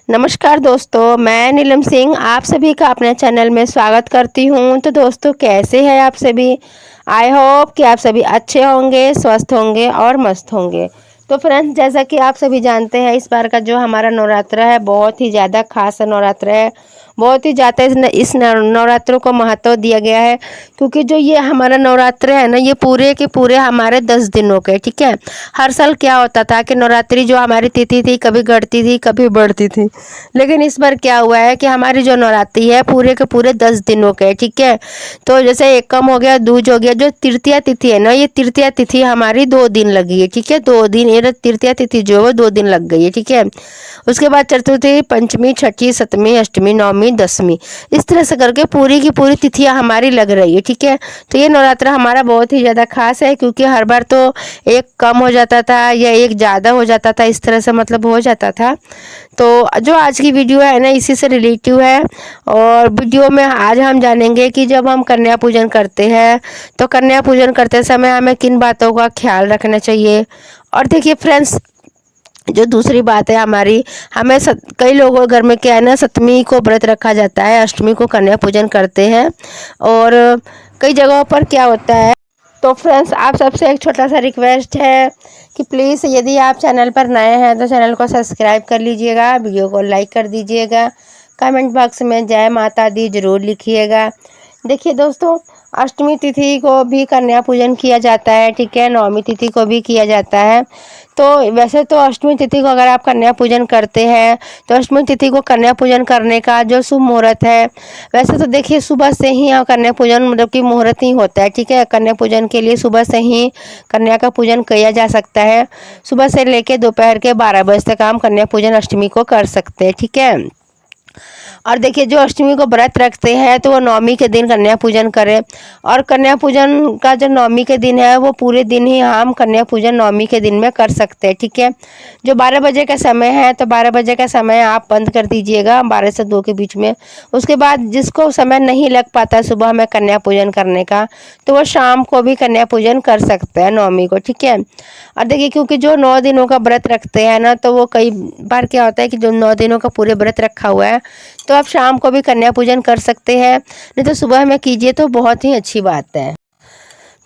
नमस्कार दोस्तों, मैं नीलम सिंह आप सभी का अपने चैनल में स्वागत करती हूं। तो दोस्तों, कैसे हैं आप सभी। आई होप कि आप सभी अच्छे होंगे, स्वस्थ होंगे और मस्त होंगे। तो फ्रेंड्स, जैसा कि आप सभी जानते हैं, इस बार का जो हमारा नवरात्र है बहुत ही ज़्यादा खास नवरात्र है। बहुत ही ज़्यादा इस नवरात्रों को महत्व दिया गया है, क्योंकि जो ये हमारा नवरात्र है ना, ये पूरे के पूरे हमारे 10 दिनों के, ठीक है। हर साल क्या होता था कि नवरात्रि जो हमारी तिथि थी, कभी घटती थी कभी बढ़ती थी, लेकिन इस बार क्या हुआ है कि हमारी जो नवरात्रि है पूरे के पूरे 10 दिनों के, ठीक है। तो जैसे एक कम हो गया, दूज हो गया, जो तृतीया तिथि है ना, ये तृतीया तिथि हमारी 2 दिन लगी है, ठीक है। 2 दिन, ये तृतीया तिथि जो है वो 2 दिन लग गई है, ठीक है। उसके बाद चतुर्थी, पंचमी, छठी, सप्तमी, अष्टमी, नवमी, दसवीं, इस तरह से करके पूरी की पूरी तिथियां हमारी लग रही है, ठीक है। तो ये नवरात्र हमारा बहुत ही ज़्यादा खास है, क्योंकि हर बार तो एक कम हो जाता था या एक ज़्यादा हो जाता था, इस तरह से मतलब हो जाता था। तो जो आज की वीडियो है ना, इसी से रिलेटिव है। और वीडियो में आज हम जानेंगे कि जब हम कन्या पूजन करते हैं तो कन्या पूजन करते समय हमें किन बातों का ख्याल रखना चाहिए। और देखिए फ्रेंड्स, जो दूसरी बात है हमारी, हमें कई लोगों के घर में क्या है ना, सप्तमी को व्रत रखा जाता है, अष्टमी को कन्या पूजन करते हैं। और कई जगहों पर क्या होता है, तो फ्रेंड्स आप सबसे एक छोटा सा रिक्वेस्ट है कि प्लीज़ यदि आप चैनल पर नए हैं तो चैनल को सब्सक्राइब कर लीजिएगा, वीडियो को लाइक कर दीजिएगा, कमेंट बॉक्स में जय माता दी जरूर लिखिएगा। देखिए दोस्तों, अष्टमी तिथि को भी कन्या पूजन किया जाता है, ठीक है। नवमी तिथि को भी किया जाता है। तो वैसे तो अष्टमी तिथि को अगर आप कन्या पूजन करते हैं तो अष्टमी तिथि को कन्या पूजन करने का जो शुभ मुहूर्त है, वैसे तो देखिए सुबह से ही कन्या पूजन मतलब कि मुहूर्त ही होता है, ठीक है। कन्या पूजन के लिए सुबह से ही कन्या का पूजन किया जा सकता है। सुबह से लेकर दोपहर के 12 बजे तक हम कन्या पूजन अष्टमी को कर सकते हैं, ठीक है। और देखिए, जो अष्टमी को व्रत रखते हैं तो वो नवमी के दिन कन्या पूजन करें। और कन्या पूजन का जो नवमी के दिन है वो पूरे दिन ही हम कन्या पूजन नवमी के दिन में कर सकते हैं, ठीक है। जो 12 बजे का समय है, तो 12 बजे का समय आप बंद कर दीजिएगा, 12 से 2 के बीच में। उसके बाद जिसको समय नहीं लग पाता सुबह में कन्या पूजन करने का, तो वो शाम को भी कन्या पूजन कर सकते हैं नवमी को, ठीक है। और देखिए, क्योंकि जो 9 दिनों का व्रत रखते हैं ना, तो वो कई बार क्या होता है कि जो 9 दिनों का पूरे व्रत रखा हुआ है, तो आप शाम को भी कन्या पूजन कर सकते हैं, नहीं तो सुबह में कीजिए तो बहुत ही अच्छी बात है।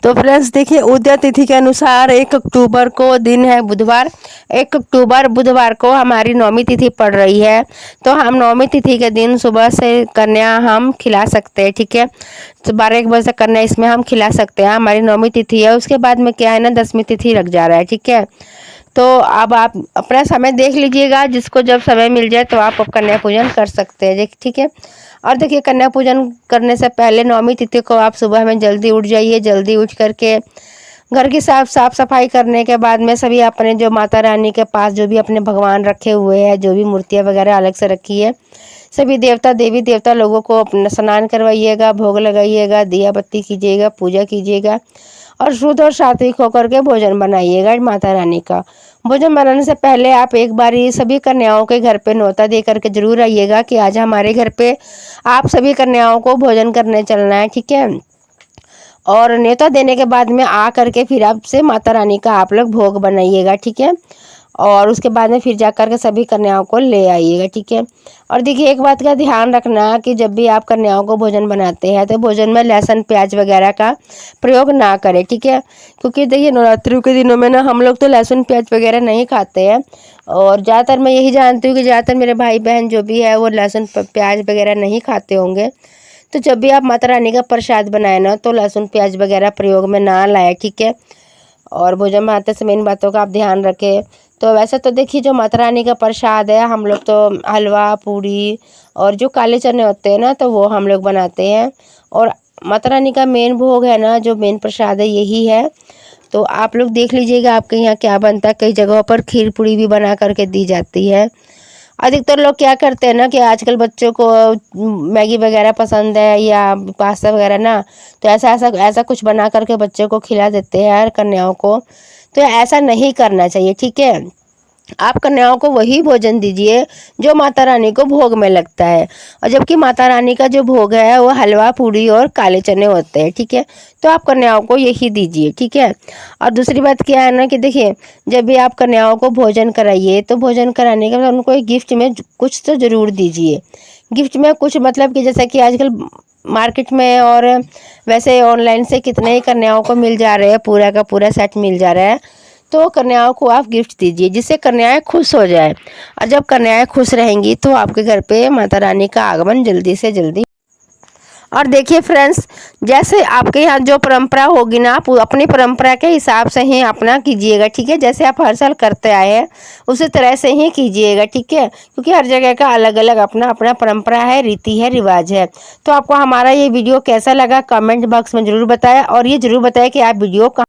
तो फ्रेंड्स देखिए, उदय तिथि के अनुसार 1 अक्टूबर को दिन है बुधवार। 1 अक्टूबर बुधवार को हमारी नवमी तिथि पड़ रही है। तो हम नवमी तिथि के दिन सुबह से कन्या हम खिला सकते हैं, ठीक है। तो 12-1 बजे तक कन्या इसमें हम खिला सकते हैं, हमारी नवमी तिथि है। उसके बाद में क्या है ना, 10वीं तिथि लग जा रहा है, ठीक है। तो अब आप अपना समय देख लीजिएगा, जिसको जब समय मिल जाए तो आप कन्या पूजन कर सकते हैं, ठीक है। और देखिए, कन्या पूजन करने से पहले नवमी तिथि को आप सुबह में जल्दी उठ जाइए। जल्दी उठ करके घर की साफ सफाई करने के बाद में सभी अपने जो माता रानी के पास जो भी अपने भगवान रखे हुए हैं, जो भी मूर्तियाँ वगैरह अलग से रखी है, सभी देवता देवी देवता लोगों को अपना स्नान करवाइएगा, भोग लगाइएगा, दिया बत्ती कीजिएगा, पूजा कीजिएगा। और शुद्ध और सात्विक होकर के भोजन बनाइएगा माता रानी का। भोजन बनाने से पहले आप एक बार ही सभी कन्याओं के घर पे न्योता दे करके जरूर आइएगा कि आज हमारे घर पे आप सभी कन्याओं को भोजन करने चलना है, ठीक है। और न्योता देने के बाद में आ करके फिर आपसे माता रानी का आप लोग भोग बनाइएगा, ठीक है। और उसके बाद में फिर जा कर के सभी कन्याओं को ले आइएगा, ठीक है। और देखिए, एक बात का ध्यान रखना कि जब भी आप कन्याओं को भोजन बनाते हैं तो भोजन में लहसुन प्याज वगैरह का प्रयोग ना करें, ठीक है। क्योंकि देखिए, नवरात्रि के दिनों में ना हम लोग तो लहसुन प्याज वगैरह नहीं खाते हैं। और ज़्यादातर मैं यही जानती हूँ कि ज़्यादातर मेरे भाई बहन जो भी है वो लहसुन प्याज वगैरह नहीं खाते होंगे। तो जब भी आप माता रानी का प्रसाद बनाए ना, तो लहसुन प्याज वगैरह प्रयोग में ना लाए, ठीक है। और भोजन बनाते समय इन बातों का आप ध्यान रखें। तो वैसे तो देखिए, जो माता रानी का प्रसाद है, हम लोग तो हलवा पूड़ी और जो काले चने होते हैं ना, तो वो हम लोग बनाते हैं। और माता रानी का मेन भोग है ना, जो मेन प्रसाद है यही है। तो आप लोग देख लीजिएगा आपके यहाँ क्या बनता है। कई जगहों पर खीर पूड़ी भी बना करके दी जाती है। अधिकतर लोग क्या करते हैं ना कि आजकल बच्चों को मैगी वगैरह पसंद है या पास्ता वगैरह ना, तो ऐसा ऐसा ऐसा कुछ बना करके बच्चों को खिला देते हैं यार, कन्याओं को। तो ऐसा नहीं करना चाहिए, ठीक है। आप कन्याओं को वही भोजन दीजिए जो माता रानी को भोग में लगता है। और जबकि माता रानी का जो भोग है वो हलवा पूड़ी और काले चने होते हैं, ठीक है। तो आप कन्याओं को यही दीजिए, ठीक है। और दूसरी बात क्या है ना कि देखिए, जब भी आप कन्याओं को भोजन कराइए तो भोजन कराने के बाद उनको एक गिफ्ट में कुछ तो ज़रूर दीजिए। गिफ्ट में कुछ मतलब कि जैसा कि आजकल मार्केट में और वैसे ऑनलाइन से कितने ही कन्याओं को मिल जा रहे हैं, पूरा का पूरा सेट मिल जा रहा है। तो कन्याओं को आप गिफ्ट दीजिए जिससे कन्याएं खुश हो जाए। और जब कन्याएं खुश रहेंगी तो आपके घर पे माता रानी का आगमन जल्दी से जल्दी। और देखिए फ्रेंड्स, जैसे आपके यहाँ जो परंपरा होगी ना, आप अपनी परंपरा के हिसाब से ही अपना कीजिएगा, ठीक है। जैसे आप हर साल करते आए हैं उसी तरह से ही कीजिएगा, ठीक है। क्योंकि हर जगह का अलग अलग अपना अपना परंपरा है, रीति है, रिवाज है। तो आपको हमारा ये वीडियो कैसा लगा कमेंट बॉक्स में ज़रूर बताएं, और ये ज़रूर बताएं कि आप वीडियो